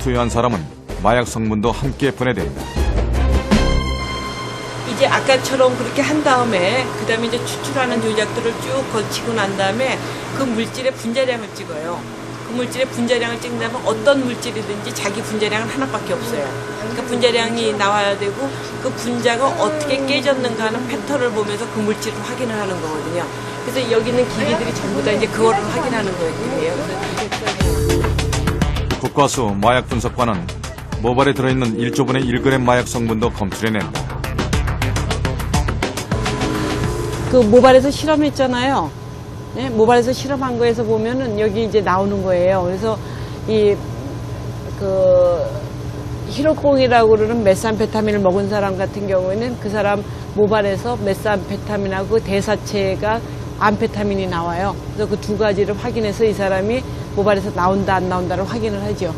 투여한 사람은 마약 성분도 함께 분해된다. 이제 아까처럼 그렇게 한 다음에 그다음에 이제 추출하는 조작들을 쭉 거치고 난 다음에 그 물질의 분자량을 찍어요. 그 물질의 분자량을 찍는다면 어떤 물질이든지 자기 분자량은 하나밖에 없어요. 그러니까 분자량이 나와야 되고 그 분자가 어떻게 깨졌는가 하는 패턴을 보면서 그 물질을 확인을 하는 거거든요. 그래서 여기 있는 기계들이 전부 다 이제 그거를 확인하는 거예요. 국과수 마약 분석관은 모발에 들어있는 1조분의 1g 마약 성분도 검출해낸다. 그 모발에서 실험했잖아요. 네, 모발에서 실험한 거에서 보면은 여기 이제 나오는 거예요. 그래서 히로뽕이라고 그러는 메산페타민을 먹은 사람 같은 경우에는 그 사람 모발에서 메산페타민하고 대사체가 암페타민이 나와요. 그래서 그 두 가지를 확인해서 이 사람이 모발에서 나온다 안 나온다를 확인을 하죠.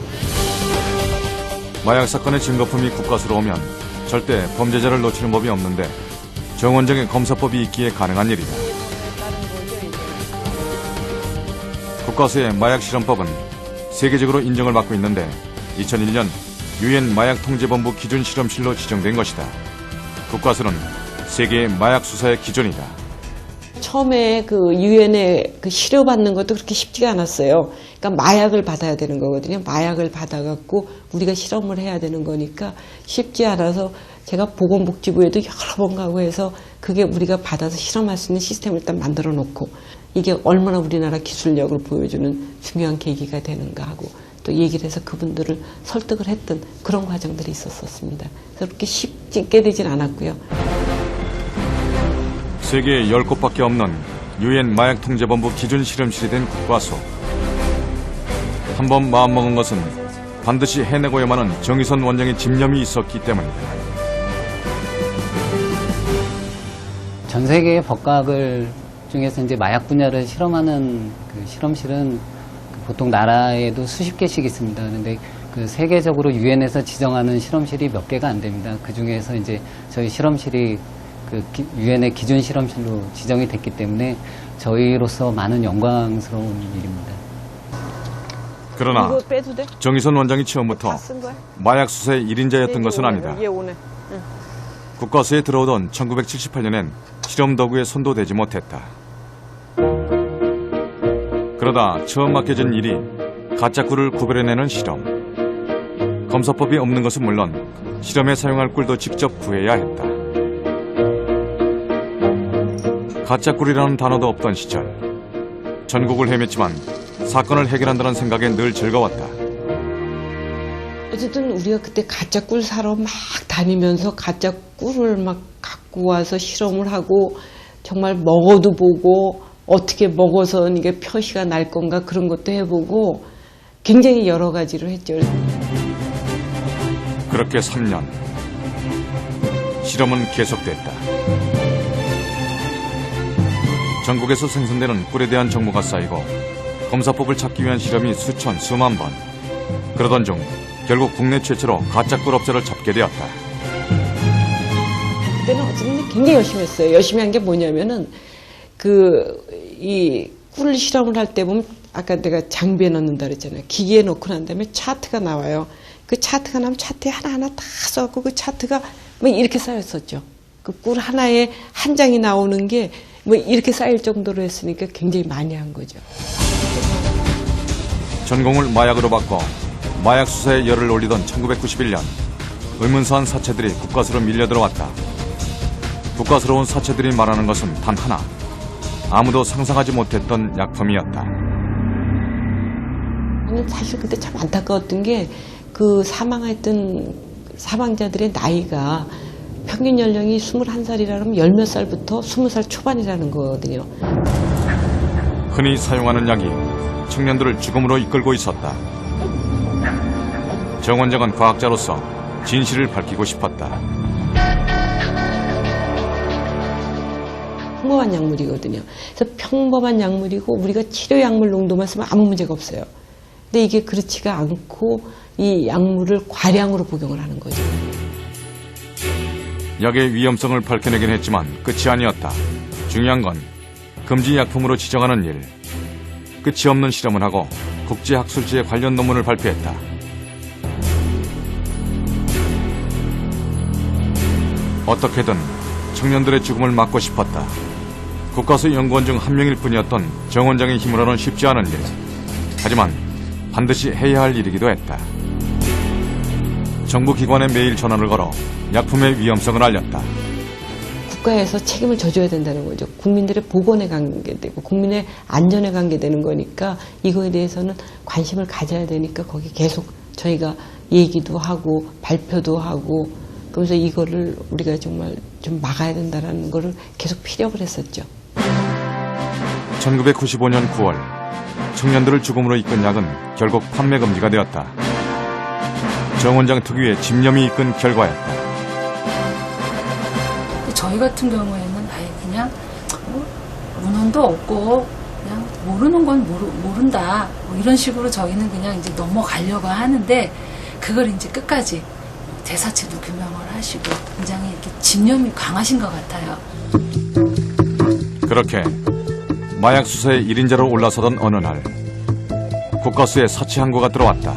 마약 사건의 증거품이 국과수로 오면 절대 범죄자를 놓치는 법이 없는데 정원적인 검사법이 있기에 가능한 일이다. 국과수의 마약 실험법은 세계적으로 인정을 받고 있는데 2001년 유엔 마약통제본부 기준 실험실로 지정된 것이다. 국과수는 세계의 마약 수사의 기준이다. 처음에 그 유엔에 그 치료받는 것도 그렇게 쉽지가 않았어요. 그러니까 마약을 받아야 되는 거거든요. 마약을 받아갖고 우리가 실험을 해야 되는 거니까 쉽지 않아서 제가 보건복지부에도 여러 번 가고 해서 그게 우리가 받아서 실험할 수 있는 시스템을 일단 만들어 놓고 이게 얼마나 우리나라 기술력을 보여주는 중요한 계기가 되는가 하고 또 얘기를 해서 그분들을 설득을 했던 그런 과정들이 있었습니다. 그래서 그렇게 쉽게 되진 않았고요. 세계에 10곳밖에 없는 유엔 마약통제본부 기준 실험실이 된 국과수. 한 번 마음먹은 것은 반드시 해내고야만 하는 정의선 원장의 집념이 있었기 때문이다. 전 세계의 법과학을 중에서 이제 마약 분야를 실험하는 그 실험실은 보통 나라에도 수십 개씩 있습니다. 그런데 그 세계적으로 유엔에서 지정하는 실험실이 몇 개가 안 됩니다. 그 중에서 이제 저희 실험실이 그 유엔의 기준 실험실로 지정이 됐기 때문에 저희로서 많은 영광스러운 일입니다. 그러나 정의선 원장이 처음부터 마약 수사의 1인자였던 것은 아니다. 국과수에 들어오던 1978년엔 실험 도구에 손도 대지 못했다. 그러다 처음 맡겨진 일이 가짜 꿀을 구별해내는 실험. 검사법이 없는 것은 물론 실험에 사용할 꿀도 직접 구해야 했다. 가짜 꿀이라는 단어도 없던 시절. 전국을 헤맸지만 사건을 해결한다는 생각에 늘 즐거웠다. 어쨌든 우리가 그때 가짜 꿀 사러 막 다니면서 가짜 꿀을 막 갖고 와서 실험을 하고 정말 먹어도 보고 어떻게 먹어서 이게 표시가 날 건가 그런 것도 해보고 굉장히 여러 가지를 했죠. 그렇게 3년. 실험은 계속됐다. 전국에서 생산되는 꿀에 대한 정보가 쌓이고 검사법을 찾기 위한 실험이 수천, 수만 번. 그러던 중 결국 국내 최초로 가짜 꿀 업자를 잡게 되었다. 그때는 어쨌든 굉장히 열심히 했어요. 열심히 한 게 뭐냐면은 이 꿀 실험을 할 때 보면 아까 내가 장비에 넣는다 그랬잖아요. 기계에 넣고 난 다음에 차트가 나와요. 그 차트가 나면 차트에 하나하나 다 써갖고 그 차트가 뭐 이렇게 쌓였었죠. 그 꿀 하나에 한 장이 나오는 게 뭐 이렇게 쌓일 정도로 했으니까 굉장히 많이 한 거죠. 전공을 마약으로 바꿔 마약 수사에 열을 올리던 1991년 의문사한 사체들이 국과수로 밀려들어왔다. 국과스러운 사체들이 말하는 것은 단 하나. 아무도 상상하지 못했던 약품이었다. 사실 그때 참 안타까웠던 게 그 사망했던 사망자들의 나이가 평균 연령이 21살이라면 열 몇 살부터 20살 초반이라는 거거든요. 흔히 사용하는 약이 청년들을 죽음으로 이끌고 있었다. 정 원장은 과학자로서 진실을 밝히고 싶었다. 평범한 약물이거든요. 그래서 평범한 약물이고 우리가 치료 약물 농도만 쓰면 아무 문제가 없어요. 근데 이게 그렇지가 않고 이 약물을 과량으로 복용을 하는 거죠. 약의 위험성을 밝혀내긴 했지만 끝이 아니었다. 중요한 건 금지 약품으로 지정하는 일. 끝이 없는 실험을 하고 국제학술지에 관련 논문을 발표했다. 어떻게든 청년들의 죽음을 막고 싶었다. 국가수 연구원 중 한 명일 뿐이었던 정 원장의 힘으로는 쉽지 않은 일. 하지만 반드시 해야 할 일이기도 했다. 정부 기관에 매일 전화를 걸어 약품의 위험성을 알렸다. 국가에서 책임을 져줘야 된다는 거죠. 국민들의 보건에 관계되고 국민의 안전에 관계되는 거니까 이거에 대해서는 관심을 가져야 되니까 거기 계속 저희가 얘기도 하고 발표도 하고 그래서 이거를 우리가 정말 좀 막아야 된다는 거를 계속 피력을 했었죠. 1995년 9월 청년들을 죽음으로 이끈 약은 결국 판매 금지가 되었다. 정 원장 특유의 집념이 이끈 결과였다. 저희 같은 경우에는 아예 그냥 문헌도 없고 그냥 모르는 건 모른다 뭐 이런 식으로 저희는 그냥 이제 넘어가려고 하는데 그걸 이제 끝까지 대사체도 규명을 하시고 굉장히 이렇게 집념이 강하신 것 같아요. 그렇게 마약 수사의 1인자로 올라서던 어느 날 국가수에 사치 항구가 들어왔다.